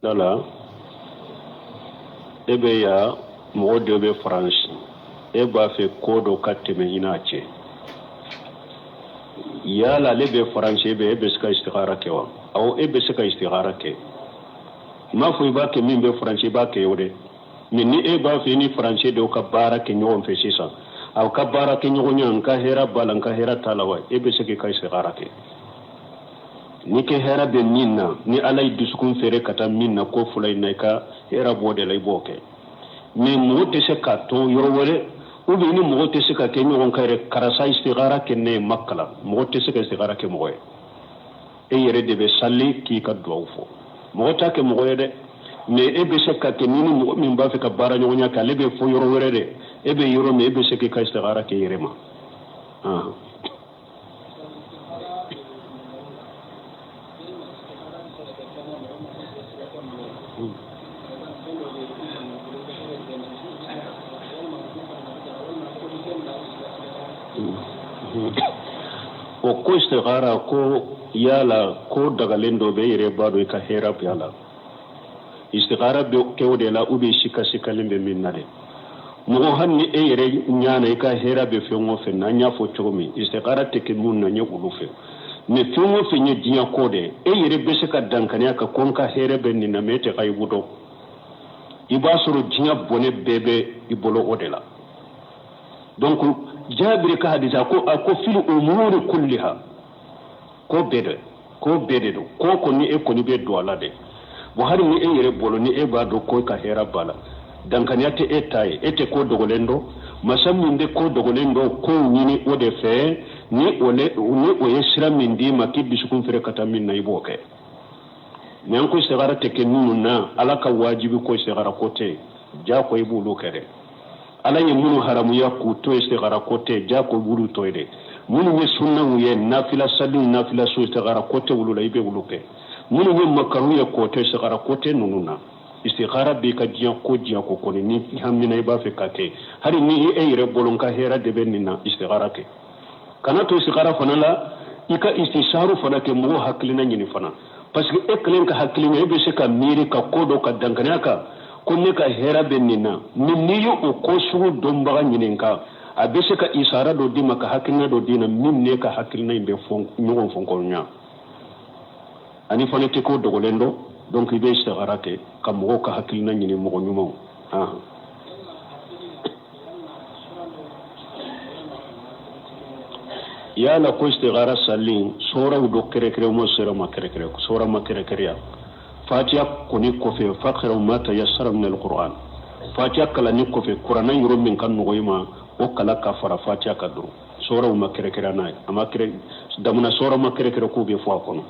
Dala ebe ya mɔgɔ dɔ bɛ faransi e b'a fɛ ko dɔ ka tɛmɛ i n'a cɛ yala ale bɛ faransi e bɛ se ka istikhara kɛ wa awɔ e bɛ se ka istikhara kɛ m'a fɔ i b'a kɛ min bɛ faransi i b'a kɛ o dɛ mais ni e b'a fɛ ni faransi dɔw ka baara kɛ ɲɔgɔn fɛ sisan aw ka baara kɛ ɲɔgɔn ɲɛ n ka hɛrɛ b'a la n ka hɛrɛ t'a la wa e bɛ se k'i ka istikhara kɛ ni ke hɛrɛ bɛ min na ni ala ye dusukun feere ka taa min na ko fula in na i ka hɛrɛ b'o de la i b'o kɛ mais mɔgɔ tɛ se ka to yɔrɔ wɛrɛ ou bien ni mɔgɔ tɛ se ka kɛ ɲɔgɔn kan yɛrɛ karisa istikhara kɛ ne ye makala mɔgɔ tɛ se ka istikhara kɛ mɔgɔ ye e yɛrɛ de bɛ sali k'i ka duwawu fɔ mɔgɔ t'a kɛ mɔgɔ ye dɛ mais e bɛ se ka kɛ ni mɔgɔ min b'a fɛ ka baara ɲɔgɔnya kɛ ale bɛ fɔ yɔrɔ wɛrɛ dɛ e bɛ yɔrɔ min e bɛ se k'i ka istikhara kɛ yɛrɛ ma o ko istikhara ko yala ko dagalen dɔ bɛ yɛrɛ b'a dɔn i ka hɛrɛ bɛ a la istikhara bɛ kɛ o de la ou bien sikalen bɛ min na dɛ mɔgɔ hali ni e yɛrɛ ɲana i ka hɛrɛ bɛ fɛn o fɛn na an y'a fɔ cogo min istikhara tɛ kɛ mun na n ye olu fɛ mais fɛn o fɛn ye diɲɛ ko de e yɛrɛ bɛ se ka dankaniya ka ko n ka hɛrɛ bɛ nin na mais e tɛ ka i wudɔ i b'a sɔrɔ diɲɛ bɔnɛ bɛɛ bɛ i bolo o de la donc Jabir ka hadisa ko fil umuri kulliha ko bede do ko ni e koni be do ala de bo hari ni e yere bolo ni e ba do ko ka hera bala dankaniya te e taye ete ko dogolendo masam min de ko dogolendo ko nyini o de fe ni o ye sira min di ma ki bisukun fere kata min na iboke nyan ko segara te ke nunu na ala ka wajibi ko segara ko te ja ko ibulu kere ala ye munu haramu ya ku to istighara kote ja ko buru to ide munu ye sunna ye nafila sadu nafila su istighara kote wulula ibe wuluke munu ye makaru ya kote istighara kote nununa istighara bi ka jiya ko koni ni hamina iba fe kake hari ni e yire bolon ka hera de benina istighara ke kana to istighara fana la ika istisharu fana ke mu haklina nyini fana parce que eklen ka haklina ibe se ka miri ka kodo ka dangana ka ko ne ka hera benina ni yo o ko sugu don baga nyininka a be se ka isara do di maka hakilina do dina min ne ka hakilina imbe fon nyogon fon ko nya ani fone te ko dogolendo donc ibe istighara ke ka mo ka hakilina nyini mo nyumo ya la ko istighara salin sura do kere mo sura ma kere sura ma kere ya fatiha koni kofe fakhra ma tayassara min alquran fatiha kala ni kofe qur'ana yoro min kan nogoyima o kala ka fara fatiha ka duru sura ma kere na ama kere damuna sura ma kere ko be fo akono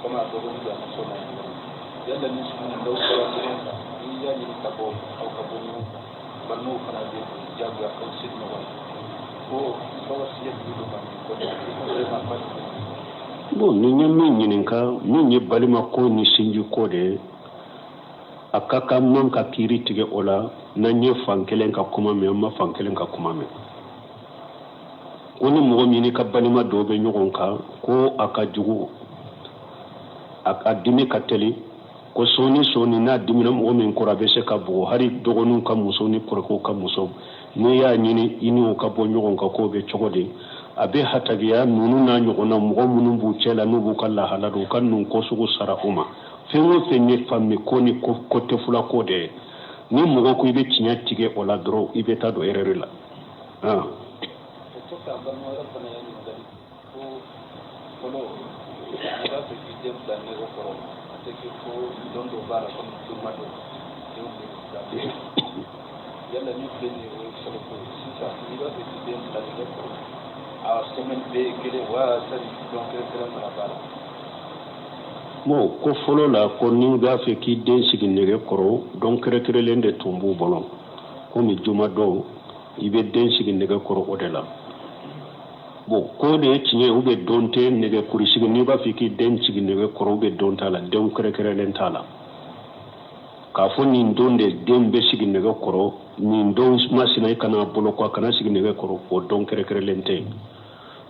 كما أقولون بأنسونا يلا نسمع لو كلامنا يجاني كابو أو كابونو بنو كنادي جابوا أو سيدنا هو سيد بدو bon ni nya min nyininka min ye balima ko ni sinju ko de akaka man ka kiri tige ola na nye fankelen ka kuma me ma fankelen ka kuma me oni mo mi ni ka balima do be nyogon ka ko aka jugu aka dimi ka teli ko soni na dimina mo min ko rabe se ka bo hari dogonu ka muso ni ko ka muso ni ya nyini ini ka bo nyogon ka ko be chogode abe hatagiya nunu na nyogona mo munun bu cela no bu kala halado kan nun ko sugu sara uma fengo fenye famme ko ni ko te fula ko de ni mo ko ibe tinya tige ola dro ibe ta do erere la mo ko folo la ko ni ga fe ki den sigi nege koro don kere lende tumbu bolon ko mi juma do ibe den sigi nege koro odela bo ko de tiye ube donte nege kuri sigi ni ba fiki den cigi nege koro ube donta la den kere kere len tala ka fo ni donde den be sigi nege koro ni don masina kana bolo ko kana sigi nege koro o don kere kere len te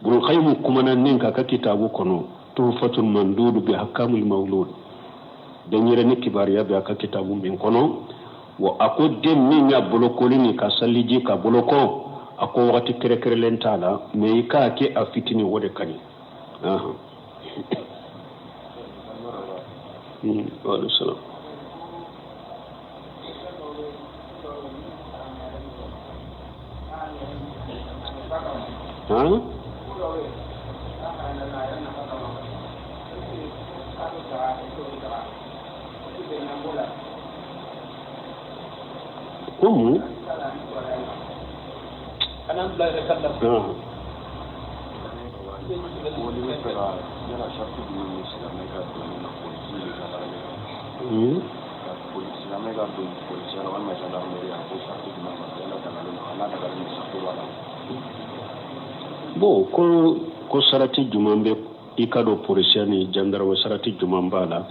bul khaymu kumana nin ka kitabu kono tuhfatul mandud bi hakamul mawlud den yere ni kibariya be ka kitabu min kono wo ako den min ya bolo ko ni ka saliji ka bolo ko ako wakati kere kere len tala me ka ke a fitini wode kani wa salam Como? Kanan bla da kallar wani mutara yana shafi da yin islamai ga domin na polisi ne ga polisi na mai ga domin polisi na wannan jandarmeri a ko shafi da na yana da garin ana da garin shafi wala bo ko sarati jumambe ikado polisi ni jandarwa sarati jumambala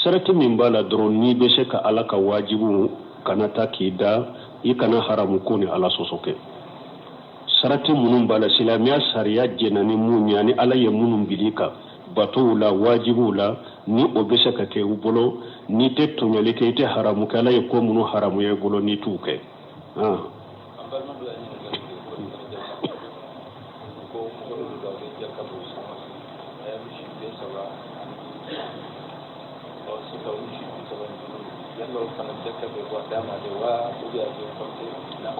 sarati mimbala dron ni be se ka alaka wajibu kana takida ikana haramu ko ni ala sosoke sarati munun bala silamiya sariya jenani munya ni ala ye munun bilika batula wajibula ni obesha ka ke ubolo ni te tonyale ke te haramu kala ye ko munu haramu ye bolo ni tuke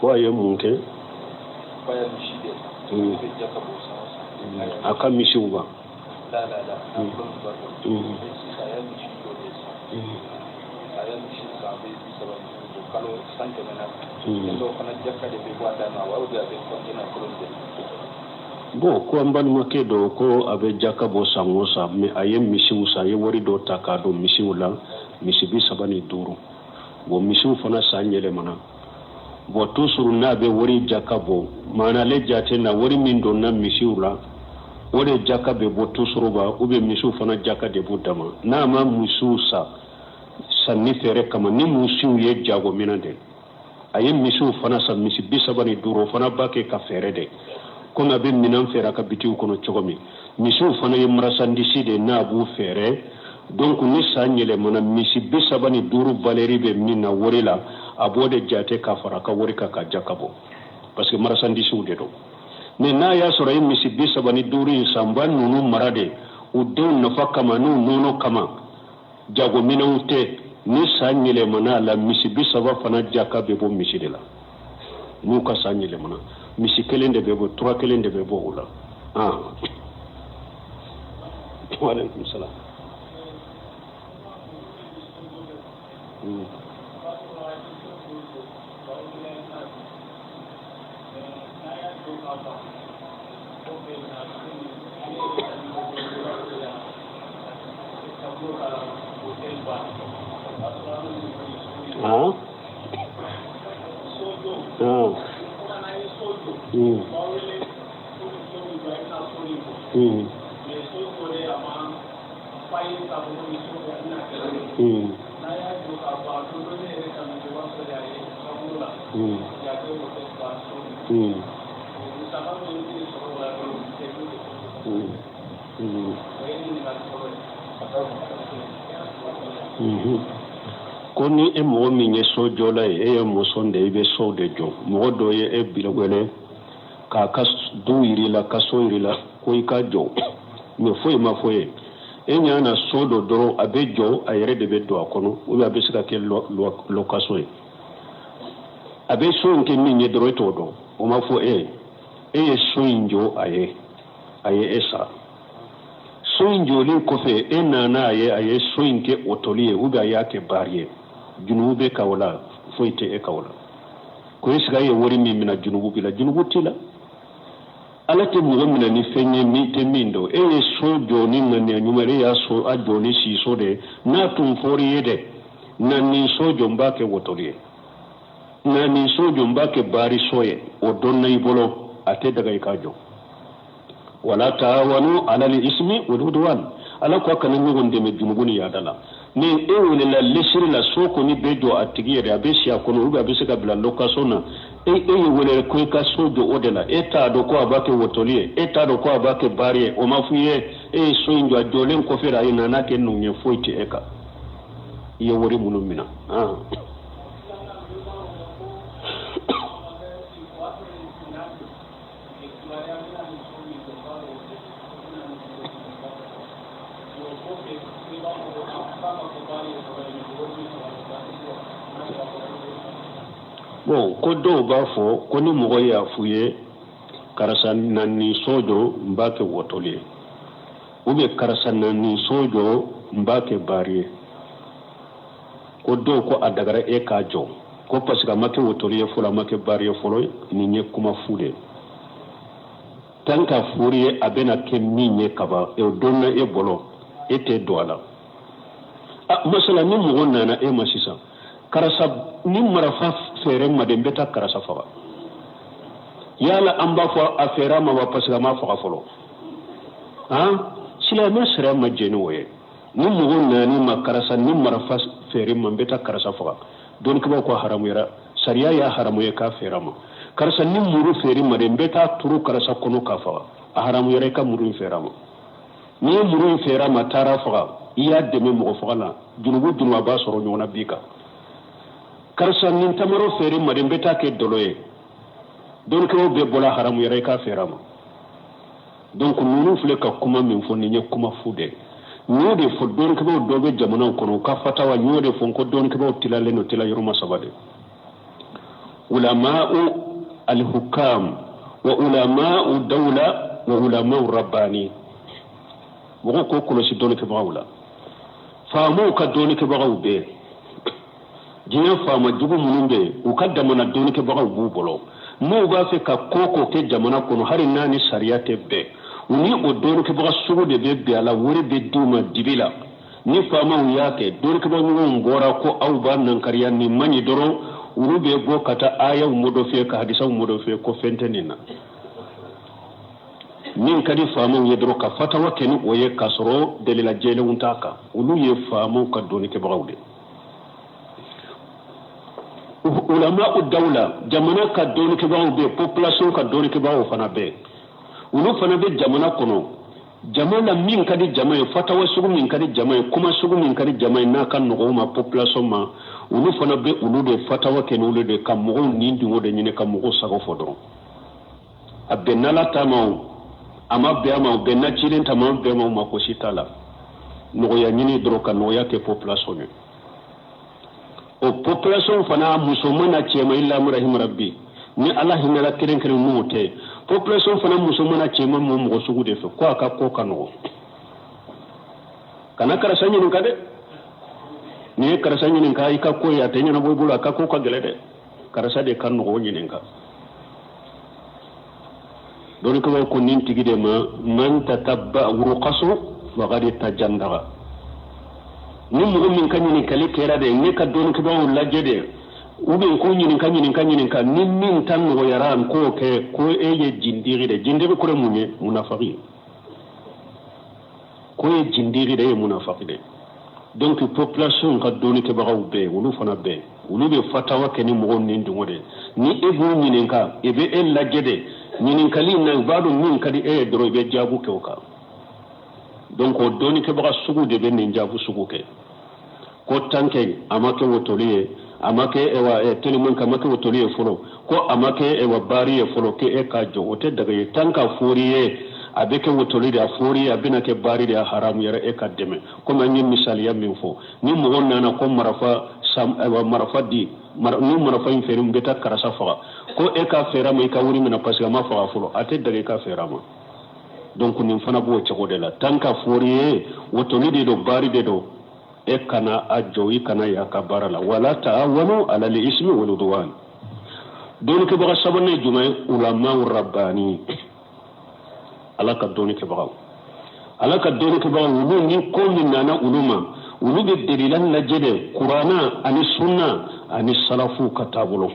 ko aye munke akan misi uba bo ko amban make do ko abe jakabo sangosa me aye misi usa ye wori do takado misi ula misi bi sabani duru bo misi fana sanyele mana bo tusuru na be wori jakabo mana le jate na wori min do na misiula wori jakabe bo tusuru ba ube misu fana jakade budama na ma mususa sanni fere kama ni musu ye jago minande aye misu fana sa misi bisabani duro fana bake ka fere de kona be minan fere ka bitiu kono chogomi misu fana ye marasandisi de na bu fere donc ni sanyele mana misi bisabani duro valeri be minna wori la abode jate ka fara ka wori ka jakabo parce que marasandisi ude do mais na ya sura yin misi bisabani duri samban nunu marade udon nafa kama nono kama jago minute ni sanyele mana la misi bisaba fana jakabe bo misi de la nu ka sanyele mana misi kelende bebo 3 kelende bebo ula wa alaikum salam koni e mo mi nye sojo la e mo sonde be so de jo mo do ye e bilogele ka kas du iri la kaso iri la ko ika jo me foye ma foye e nya na sodo doro abe jo ayere de be do akono o abe sika ke lo kaso e abe so nke mi nye doro to do o ma fo e so injo aye esa so injo le ko fe e na aye so nke otolie uga yake barrier junube kawla foite e kawla ko isga ye wori mi mina junubu bila junubu tila alate mo mina ni fenye mi te mindo e so joni ngani nyumere ya so a joni si so de na tum fori yede na ni so jombake wotolie na ni so jombake bari soye o donna ibolo ate daga ikajo wala ta'awanu ala al-ismi wal udwan ala ko kana ni wonde me junuguni ya dala ni e woni la lesiri la soko ni bejo atigire abe sia kono uga abe sika bila lokasona e woni ko ka sojo odela eta do ko abake wotolie eta do ko abake barie o mafuye e soinjo ajolen ko fera ina na ken nunye foiti eka ye wori munumina bon ko do ba fo ko ni mo ya fuye karasan nan ni sojo mbake wotolie ube karasan nan ni sojo mbake barie ko do ko adagara e ka jo ko pasika make wotolie fula make barie folo ni nye kuma fude tanka furie abena ke minye kaba e donna e bolo ete doala masala ni mo nana e masisa karasa ni marafa fere madembeta karasa faga yala amba fo afera ma wapasga ma faga folo sila masra majeni woye ni mo nani makarasa ni marafa fere mambeta karasa faga don ko ko haramu yara sariya ya haramu ya ka fera ma karasa ni muru fere madembeta turu karasa kono ka faga haramu yara ka muru fera ma ni muru fera ma tara faga iya deme mo faga la junubu junwa ba soro nyona bika karsa nin tamaro fere madembeta ke doloye don ko be bola haramu yare ka ferama donc nunu fle ka kuma min fo ni kuma fude nyode fo don ko do be jamana kono ka fatawa nyode fo ko don ko tilale no tila yoro masabade ulama'u al-hukam wa ulama'u dawla wa ulama'u rabbani wo ko ko si don ko bawla faamu ka don ko bawbe jinya fama jugu munumbe ukadama na doni ke baga bubolo mo ba fe ka koko ke jamana kono hari nani sariya tebbe uni o doni ke baga sugu de bebbe ala wori be duma dibila ni fama uyake doni ke baga ngora ko au ba nan kariya ni mani doro urube go kata aya modo fe ka hadisa modo fe ko fentenina min kadi fama yedro ka fatawa ken o ye kasro delila jele untaka ulu ye fama ka doni ke baga ude ulama dawla jamana ka doni ke bawo be population ka doni ke bawo fana be ulu fana be jamana kono jamana min kadi jamae fatawa sugu min kadi jamae kuma sugu min kadi jamae na kan no ma population ma ulu fana be ulu de fatawa ke no de kam mo ni ndingo de nyine kam mo sago fodoro abenala tamaw ama be ama be na chilen tamaw be ma ko sitala no ya nyini dro kan no ya ke population ni o population fana musomana chema illa murahim rabbi ni allah hinala keren keren muute population fana musomana chema mo mo sugu de fe ko aka ko kanu kana karasanyi ni kade ni karasanyi ni kai ka ko ya tenya na boybulu aka ko ka gelede karasa de kanu go nyinen ka don ko ko nin tigide ma man tatabba urqasu wa qad tajandara ni mo min kanyini kali kera de ne ka don ko bawo lajede ube ko nyini kanyini ka ni min tan no yaran ko ke ko eye jindiri de jindiri ko munye munafaqi ko e jindiri de munafaqi de donc population ka don ko bawo be wulu fana be wulu be fatawa ke ni mo ni ndungode ni e bu nyini ka e be el lajede nyini kali na bado min kadi e doro be jabu ke ka donc o doni ke baga sugu de be ninjabu sugu ke ko tanke amake wotoliye amake ewa telemon kamake wotoliye folo ko amake ewa bariye folo ke e ka jo wote daga ye tanka foriye abeke wotoliye foriye abina ke bari de haram yara e ka deme ko manyi misali ya minfo ni mo wonna ko marafa sam ewa marafa di ni marafa inferum beta karasa fa ko e ka fera mai ka wuri mina pasga ma fa folo ate daga ka fera ma donc nin fana bo cego de la tanka foriye wotoliye do bari de do e kana ajoyi kana ya kabarala wala ta'awanu ala al-ismi wal udwan don ke baga sabane jumay ulama rabbani alaka don ke baga wulu ni ko min nana uluma wulu be dalilan najede qur'ana ani sunna ani salafu katabulo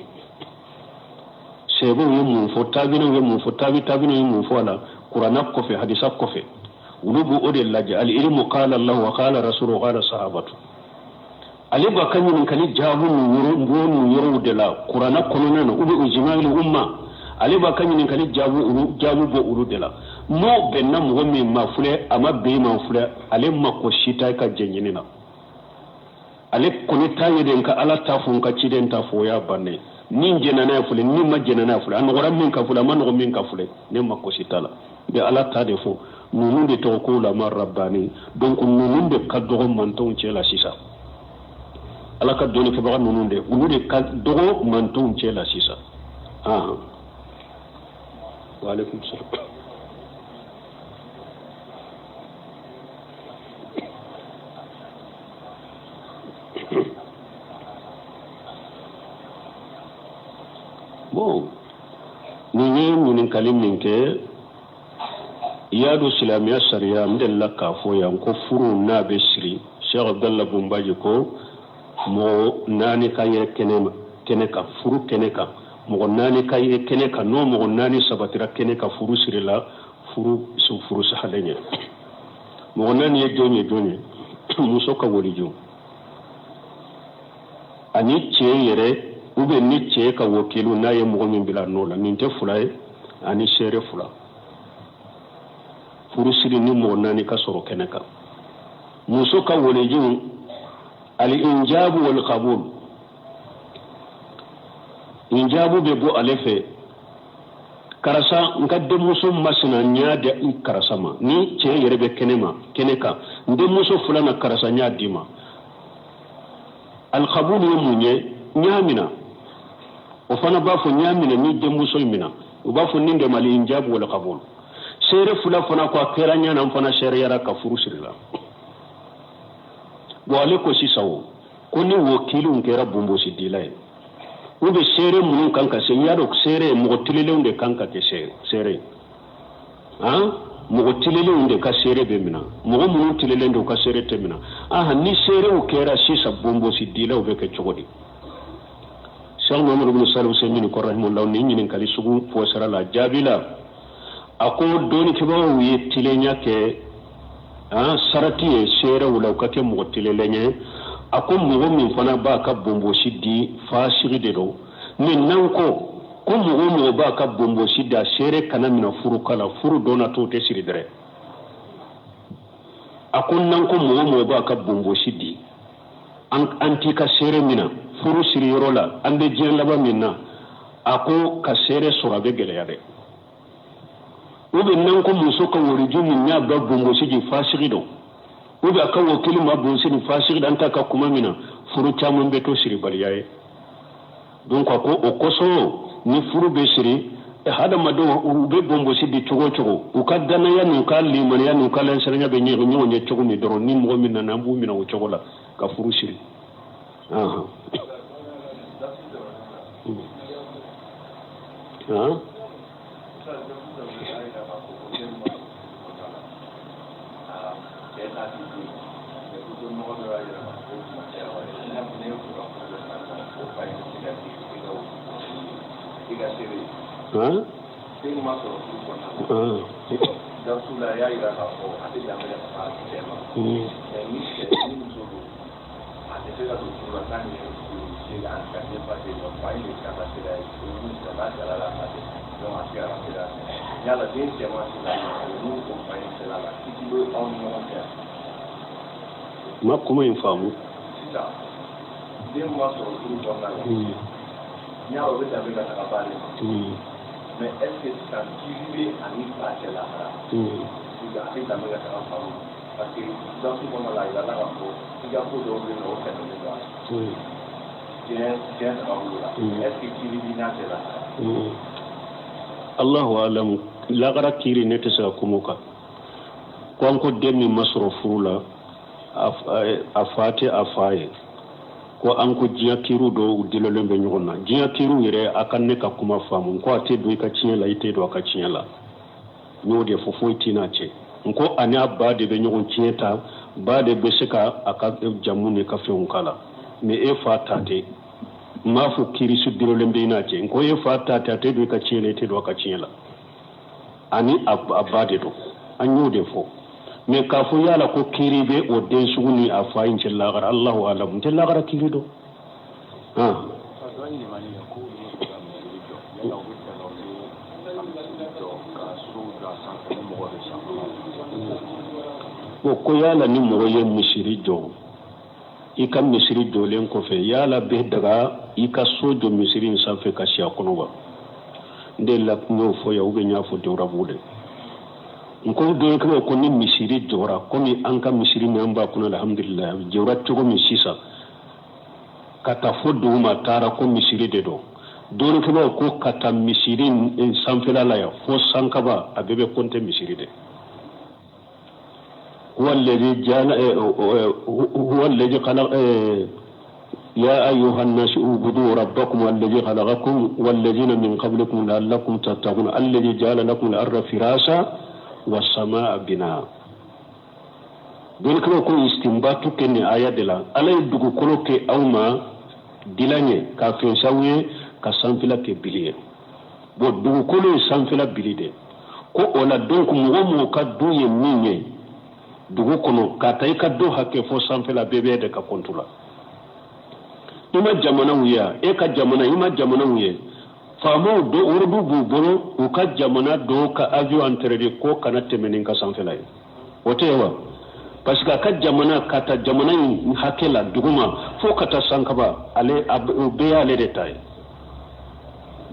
sebo yemu fo tabino yemu fo tabino yemu fo ala qur'ana ko fe hadisa ko fe ulubu ode laji al ilmu qala allah wa qala rasuluhu qala sahabatu ali ba kanyin kali jabu nu yoro de la qur'ana ko non ubu ijma'il umma ali ba kanyin kali jabu bo uru de la mo benna mo mi mafule ama be mafule ali makko shita ka jenyina ale ko ni tayi den ka ala tafun ka ciden ta foya banne nin jenana fule nin ma jenana fule an goram min ka fule man go min ka fule ne makko shitala be ala ta de fo nunun de to ko la mar rabbani donc nunun de kaddo man ton cela sisa ala ka doni ke ba nunun de ulu de kaddo man ton cela sisa wa alaikum salam bon ni kalim ninke yadu silamiya sariya mdella ka fo yan ko furu na be siri Sheikh Abdallah Bumbaji ko mo nani kaye keneka furu keneka mo nani kaye keneka no mo nani sabatira keneka furu sirila furu sahalenye mo nani ye jonye muso ka wori jo ani che yere ube ni che ka wakilu na ye mo min bila no la ninte fulay ani sere fula furu siri ni mo nani ka soro keneka muso ka wori jo al injab wal qabul injabu be bo alefe karasa ngade muso masina nya de karasa ma ni che yere be keneka nde muso fulana karasa nya dima al qabul yumunye nyamina o fana ba fo nyamina ni de muso mina o ba fo ninde mali injabu wal qabul sere fula fana ko akera nya nan fana sere yara ka furu sirila wale ko sisawo ko ni wakilu ngera bumbo sidilay ube sere munun kanka se yaro sere mo tilele unde kanka ke sere mo tilele unde ka sere be mina mo munun tilele ndo ka sere te mina ni sere o kera sisa bumbo sidila o be ke chogodi Sheikh Muhammad ibn Salih Usaymin ko rahimahullah ni nyinin kali sugu po sara la jabila ako doni ke ba wi tilenya ke sarati e sere wala ka ke mo tilele nye ako mo min fana ba ka bombo siddi fasiri de do min nan ko mo ba ka bombo sidda sere kana mina furu kala furu dona to te siri dere ako nan ko mo ba ka bombo siddi anti ka sere mina furu siri yorola ande jien laba minna ako ka sere sorabe gele yare ube nan ko muso ka wori jumi nya ba bombo siddi fasiri do ube aka wakili ma bonse ni fasiri dan ta ka kuma mina furu tamun be to siri baliyaye donc ko o koso ni furu be siri hada mado ube bombo siddi chogo u ka dana ya nu ka limani ya nu ka lan sernya be nyi nye chogo mi doro ni mo mina na mbu mina o chogo la ka furu siri ma kuma in famu mais est-ce que ça arrive à une place là il a fait la meilleure façon parce que dans ce moment là il a la il y a beaucoup d'hommes au Canada est-ce que tu vis là Allahu alam la gara kiri ne tesa kumuka ko ko demi masrufula afate afaye ko an ko jiya kiru do dilolo be nyonna jiya kiru yere akan ne ka kuma famu ko ate do ka cinyala ite do ka cinyala nyode fofo itina ce ko ani abba de be nyon cinyata ba de be sika aka jamu ne ka fe kala me e fatate ma fu kiri su dilolo be ina ce ko e fatate ate do ka cinyala ite do ka cinyala ani abade do anyo de fo me ka fo yala ko kiribe o den suguni a fayin cillagar Allahu alam cillagar kirido ko yala ni mo ye misiri jo ika misiri dolen ko fe yala be daga ika sojo misiri sanfe ka sha kono ba de la no fo ya ube nya fo dora bude ko do ko ni misiri jora ko ni anka misiri namba kuna alhamdulillah jora to mi sisa kata fo do ma tara ko misiri de do do ko kata misiri sanfe la ya fo sankaba abebe konte misiri de هو الذي خلق يا أيها الناس اعبدوا ربكم الذي خلقكم والذين من قبلكم لعلكم تتقون الذي جعل لكم الأرض فراشا والسماء بناء دونك كو استنباط كن آية دلا على يدغ كلوك أوما دلاني كافين ساوي كسانفلا كبليه بو دغ كلو سانفلا بليده كو ولا دونك مو كدو يمنيه dugu kono ka tay ka do hakke fo sanfela bebe de ka kontula ima jamana wiya e ka jamana ima jamana wiye famo do urdu bu bolo u ka jamana do ka avion entré ko kana temenin ka sanfela yi wotewa parce que ka jamana kata jamana hakela duguma fo kata sankaba ale be ale de tay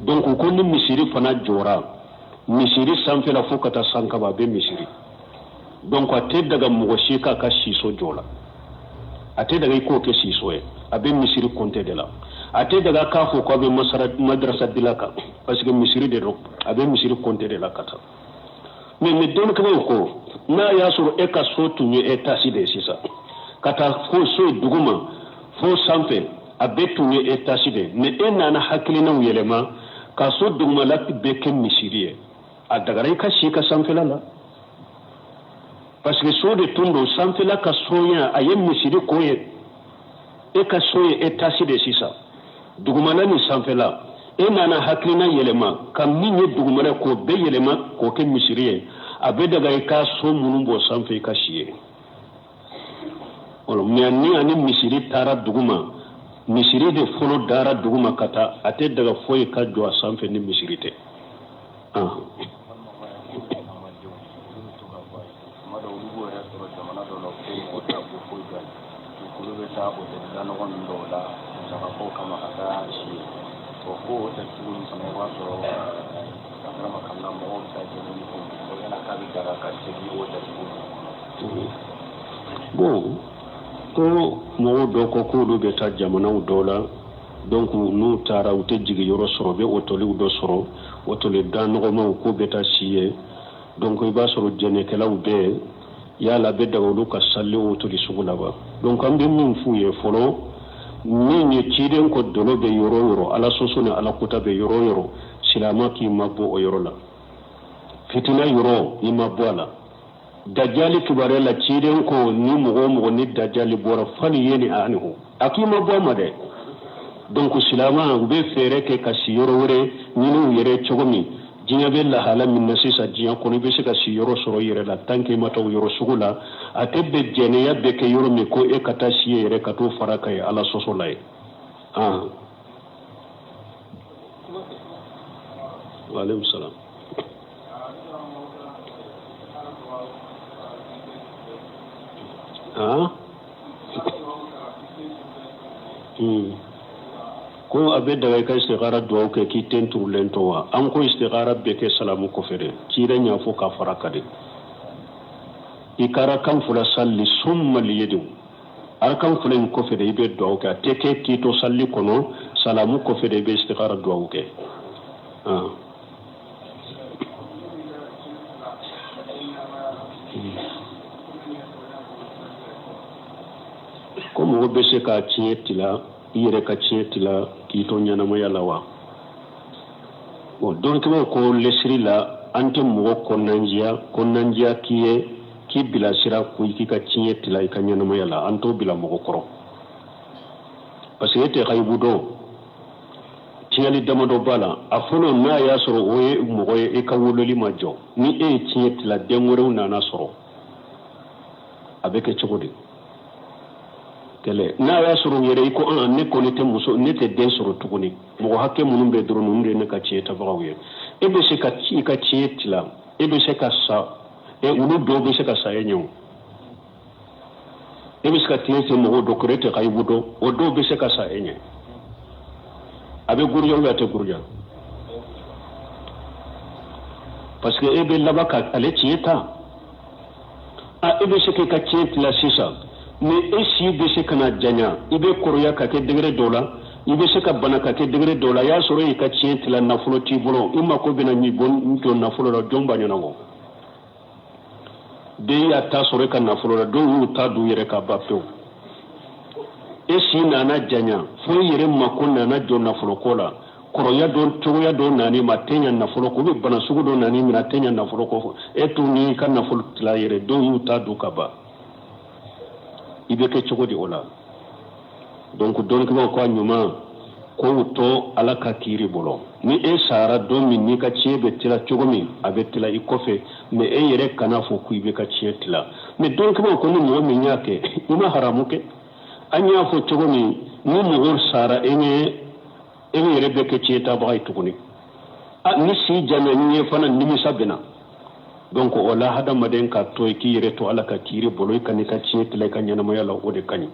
donc ko ni misiri fana jora misiri sanfela fo kata sankaba be misiri donc ate daga mogoshi ka shiso jola ate daga ko ke shiso e abe misiri konte de la ate daga ka fo ko be madrasa dilaka parce que misiri de ro abe misiri konte de la kata mais don ko na ya suru e ka so tunye e taside sisa kata fo so duguma fo sampe abe tunye e taside mais en na hakilina yelema ka so duguma la be ke misiri e a daga ka shi ka sampe la parce que so de tundo sanfela ka soya ayem misiri koye e ka soye e tasi de sisa dugumala ni sanfela e nana haklina yelema kam ni dugumala ko be yelema ko ke misiri abe daga e ka so munumbo sanfe ka shiye olo mi ani misiri tara duguma misiri de folo dara duguma kata ate daga foye ka jo sanfe ni misiri te bon ko mo do ko do be ta jamana dola donc nu tara ute jigi yoro soro be otoli do soro otoli dan no ma ko be ta siye donc ba soro jene kala ube ya la be da wolu ka salli otoli sugula ba donc am be mun fuye folo ni ciden ko dolo be yoro ala soso ne ala kuta be yoro silama ki mabbo o yoro la fitina yoro ni mabbo ala dajjali kibarela ciden ko ni mo ni dajjali bora fali yeni anihu akima bo made donc silama be fere ke kasi yoro wore ni no yere chogomi jinya bella hala min nasisa jinya ko ni be se kasi yoro soro yere la tanke mata yoro sugula atebe jene ya be ke yoro mi ko e kata siye yere kato faraka ya ala soso lai wa alaikum salam ko abe daga kai istighara duwa ke ki tentur lento wa an ko istighara be ke salamu ko fere ci da nya fo ka faraka de ikara kan fula salli summa liyedu arkan fula ko fere be duwa ka teke ki to salli kono salamu ko fere be istighara duwa ke ko mo be se ka tietila ire ka tietila ki to nyana mo yalla wa bon donc ko lesri la ante mo ko nanjia ki bila sira ko ki ka tietila ka nyana mo yalla anto bila mo ko koro parce que te khaybu do tiɲɛli damadɔ b'a la a fɔlɔ n'a y'a sɔrɔ o ye mɔgɔ ye e ka wololi ma jɔ ni e ye tiɲɛ tila den wɛrɛw nana sɔrɔ a bɛ kɛ cogo di kɛlɛ n'a y'a sɔrɔ yɛrɛ i ko ne kɔni tɛ muso ne tɛ den sɔrɔ tuguni mɔgɔ hakɛ minnu bɛ dɔrɔn ninnu de ye ne ka tiɲɛ tabagaw ye e bɛ se ka i ka tiɲɛ tila e bɛ se ka sa olu dɔw bɛ se ka sa e ɲɛ e bɛ se ka tiɲɛ se mɔgɔw dɔ kɔrɔ e tɛ ka i budɔ o dɔw bɛ se ka sa e ɲɛ a bɛ guruja ou a tɛ guruja parce que e bɛ laban ka ale tiɲɛ ta e bɛ se k'i ka tiɲɛ tila sisan mais e si bɛ se ka na janya i bɛ kɔrɔya ka kɛ degré dɔw la i bɛ se ka bana ka kɛ degré dɔw la y'a sɔrɔ i ka tiɲɛ tila nafolo t'i bolo i mako bɛna jɔ nafolo la jɔn b'a ɲɛnabɔ den y'a ta sɔrɔ i ka nafolo la dɔw y'u ta d'u yɛrɛ ka ban pewu e si nana janya fo i yɛrɛ mako nana jɔ nafolo ko la kɔrɔya dɔ cogoya dɔ nani ma tɛ ɲɛ nafolo ko bɛ bana sugu dɔ nani mina tɛ ɲɛ nafolo ko e t'u ni ka nafolo tila yɛrɛ dɔw y'u ta d'u ka ban i bɛ kɛ cogo di o la donc dɔnnibaw ko a ɲuman k'o to ala ka kiiri bolo ni e sara don min n'i ka tiɲɛ bɛ tila cogo min a bɛ tila i kɔfɛ mais e yɛrɛ kana fɔ k'i bɛ ka tiɲɛ tila mais dɔnnibaw ko ni mɔgɔ min y'a kɛ i ma haramu kɛ an y'a fɔ cogo min ni mɔgɔ sara e yɛrɛ bɛ kɛ tiɲɛ tabaga ye tuguni ni si jama ni ye fana nimisa bɛna donc o la hadamaden ka to i k'i yɛrɛ to ala ka kiiri bolo i ka n'i ka tiɲɛ tila i ka ɲɛnamaya la o de ka ɲi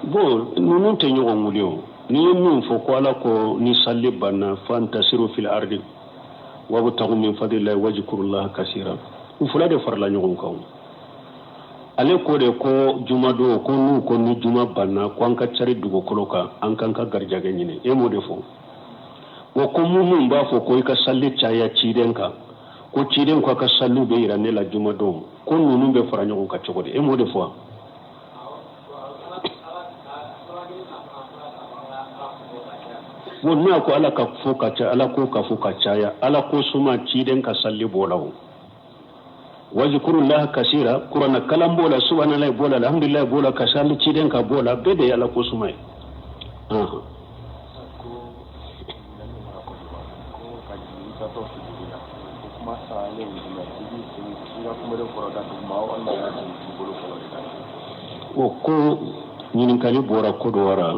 bon ninnu tɛ ɲɔgɔn wuli o n'i ye min fɔ ko ala ko ni sali banna fantasiru fil ardi wabtagu min fadlillahi wajkurullaha kasira u fila de farala ɲɔgɔn kan ale ko de ko juma don ko n'u ko ni juma banna ko an ka cari dugukolo kan an kan ka garijɛgɛ ɲini e m'o de fɔ wa ko minnu b'a fɔ ko i ka sali caya ciden kan ko ciden ko a ka saliw bɛ yira ne la juma don ko ninnu bɛ fara ɲɔgɔn kan cogo di e m'o de fɔ bon n'a ko ala ka fo ka ca ala ko ka fo ka caya ala ko suma ciden ka sali b'o la o wajkurullaha kasira kurana kalan b'o la subhanallahi b'o la alhamdulillahi b'o la ka sali ciden ka b'o la bɛɛ de ye ala ko suma ye o ko ɲininkali bɔra ko dɔ wara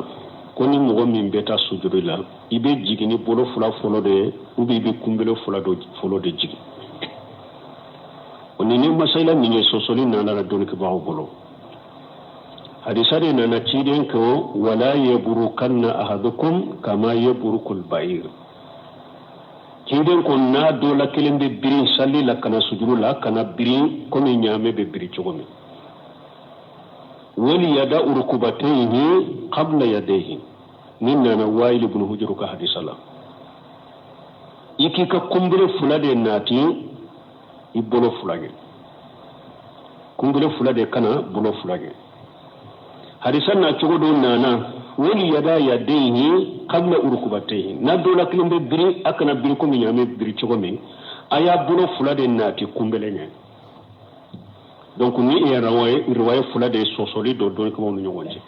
ko ni mɔgɔ min bɛ taa sujudi la i bɛ jigin ni bolo fila fɔlɔ de ye ou bien i bɛ kunbele fɔlɔ de jigin o ni masala min ye sɔsɔli nana la dɔnnikɛbagaw bolo hadisa de nana ciden ko wala yaburukanna ahadukum kama yaburukul ba'ir ciden ko n'a dɔ la kelen bɛ biri sali la kana sujudi la kana biri komi ɲaamɛ bɛ biri cogo min wali yada urkubatayhi qabla yadayhi nin nana Wa'il ibn Hujr ka hadisa la iki ka kumbure fula de nati i bolo fulage kumbure fula de kana bolo fulage hadisa na cogo do nana wali yada yadayhi qabla urkubatayhi na dola kilimbe biri akana biri ko minyame biri cogo min aya bolo fula de nati kumbele nya donc ni e riwaya fula de sosoli do don ko wonu ɲɔgɔn cɛ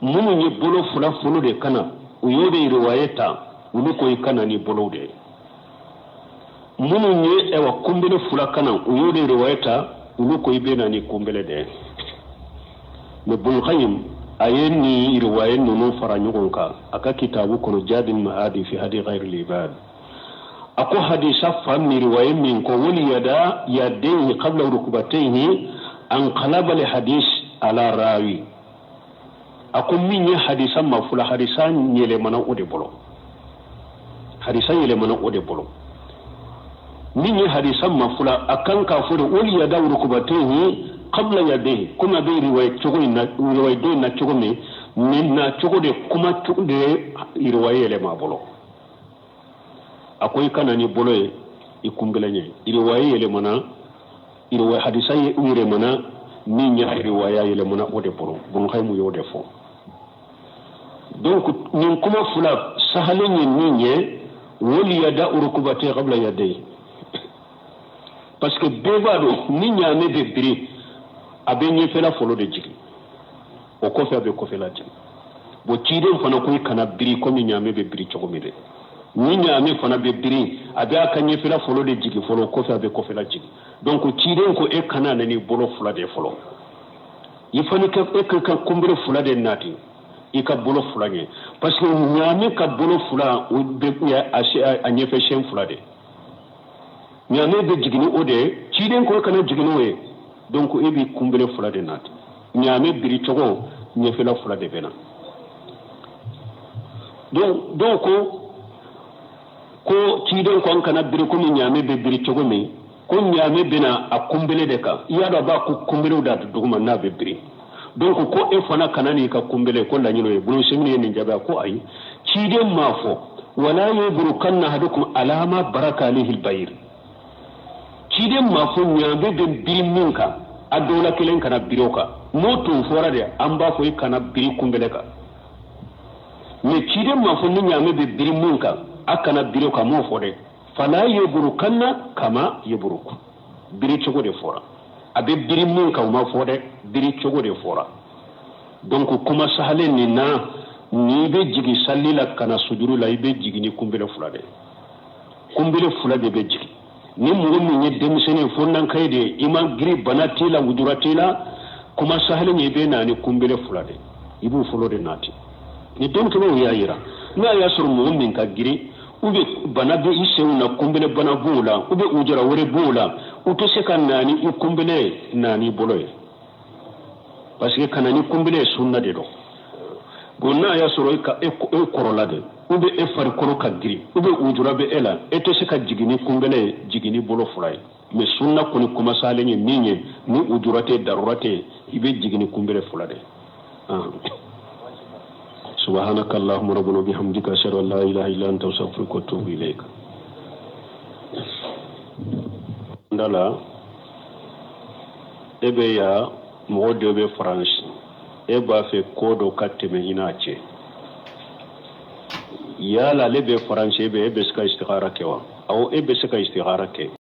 minnu ye bolo fula folo de kana u y'o de riwaya ta olu ko i kana ni bolo de minnu ye kunbele fula kana u y'o de riwaya ta olu ko i bɛ na ni kunbele de mais Ibn Qayyim a ye ni riwaya ninnu fara ɲɔgɔn kan a ka kitabu kɔnɔ Zadul Ma'ad fi hadi ghayril ibad ako hadisa fami riwaya min ko wali yada yadayhi qabla rukbatayhi an qalaba li hadis ala rawi ako min ye hadisa mafula hadisa nyele mana o de bolo min ye hadisa mafula akan ka furu wali yada rukbatayhi qabla yadayhi kuma be riwayat chogo na riwayat do na chogo me na chogo de kuma chogo de riwayat le ma bolo akoy kanani bolo e ikumbele nye riwayat le mana riwayat hadisa ye ure mana ni nya riwayat le mana o de bolo bon khaymu yo de fo donc ni kuma fula sahale ni nye woli yada urukubati qabla yadayhi parce que bevado ni nyame be biri abe nyefela folo de jigi o kofe abe kofe la jigi bo chide fana ko kana biri ko ni nyame be biri chogo mire ni nyame fana be biri abe aka nyefela folo de jigi folo kofe abe kofe la jigi donc chide ko e kana nani bolo fula de folo yifani ka e ka kumbere fula de nati i ka bolo fula nye parce que nyame ka bolo fula o be ya a nyefe shen fula de nyame be jigini ode chide ko kana jigini we donc ebi kumbele fula de nat nyame biri chogo nyefela fula de bena donc ko chide ko kana biri ko nyame be biri chogo me ko nyame bena a kumbele de ka ya da ba ku kumbele da duguma na be biri donc ko e fana kana ni ka kumbele ko la nyino e bulu semni ni jaba ko ay chide mafo wala yubrukanna hadukum alama baraka alihi albayr chide mafo nyambe be biri minka adola kilen kana biroka moto fora de amba fo kana biri kumbele ka me chide mafo ni nyame be biri minka akana biroka mo fode fala yubrukanna kama yubruku biri chogo de fora abe biri minka ma fode biri chogo de fora donc kuma sahale ni na ni be jigi sallila kana sujuru la ibe jigi ni kumbele fulade be jigi ni mugo ni demisene fonnan kayde imam giri banatila wujuratila kuma sahale ni be na ni kumbele fulade ibu fulode nati ni don ko ya yira na ya sur mugo min ka giri ube banabe iseuna kumbele bana bula ube ujura wore bula uto sekan nani i kumbele nani boloye parce que kanani kumbele sunna de do gonna ya soro ka e korola de ube e far koro ka giri ube ujura be ela eto seka jigini kumbele jigini bolo fulay me sunna ko ni kuma salenye ninye ni ujurate darurate ibe jigini kumbele fulade سبحانك اللهم ربنا وبحمدك أشهد أن لا إله إلا أنت أستغفرك وأتوب إليك. ndala ebe ya mode be France eba fe kodo katime inache yala lebe France ebe ska istikhara kewa au ebe ska istikhara ke